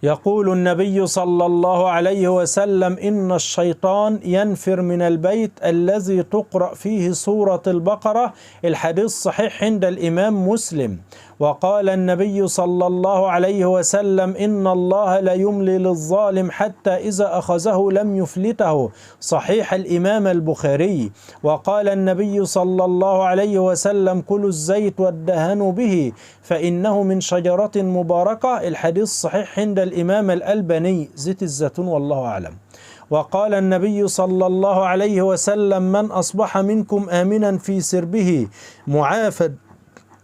يقول النبي صلى الله عليه وسلم: إن الشيطان ينفر من البيت الذي تقرأ فيه سورة البقرة. الحديث صحيح عند الإمام مسلم. وقال النبي صلى الله عليه وسلم: إن الله لا يملي للظالم حتى إذا أخذه لم يفلته. صحيح الإمام البخاري. وقال النبي صلى الله عليه وسلم: كلوا الزيت وادهنوا به فإنه من شجرة مباركة. الحديث صحيح عند الإمام الألباني، زيت الزيتون، والله أعلم. وقال النبي صلى الله عليه وسلم: من أصبح منكم آمنا في سربه معافى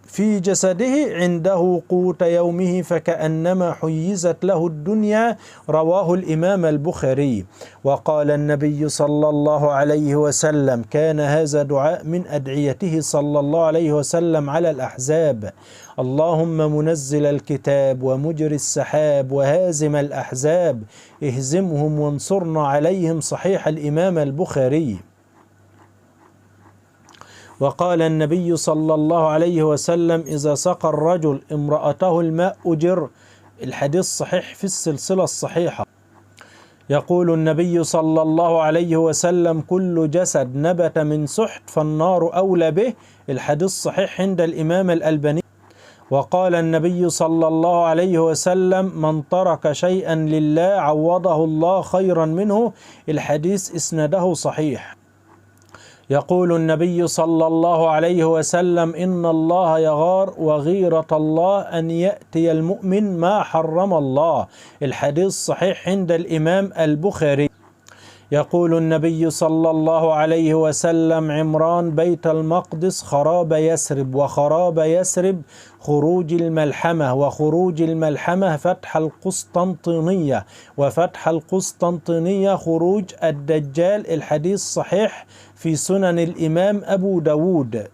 في جسده عنده قوت يومه فكأنما حيزت له الدنيا. رواه الإمام البخاري. وقال النبي صلى الله عليه وسلم: كان هذا دعاء من أدعيته صلى الله عليه وسلم على الأحزاب: اللهم منزل الكتاب ومجري السحاب وهازم الأحزاب اهزمهم وانصرنا عليهم. صحيح الإمام البخاري. وقال النبي صلى الله عليه وسلم: إذا سقى الرجل امرأته الماء أجر. الحديث صحيح في السلسلة الصحيحة. يقول النبي صلى الله عليه وسلم: كل جسد نبت من سحت فالنار أولى به. الحديث صحيح عند الإمام الألباني. وقال النبي صلى الله عليه وسلم: من ترك شيئا لله عوضه الله خيرا منه. الحديث إسناده صحيح. يقول النبي صلى الله عليه وسلم: إن الله يغار وغيرة الله أن يأتي المؤمن ما حرم الله. الحديث صحيح عند الإمام البخاري. يقول النبي صلى الله عليه وسلم: عمران بيت المقدس خراب يثرب، وخراب يثرب خروج الملحمة، وخروج الملحمة فتح القسطنطينية، وفتح القسطنطينية خروج الدجال. الحديث صحيح في سنن الإمام أبو داود.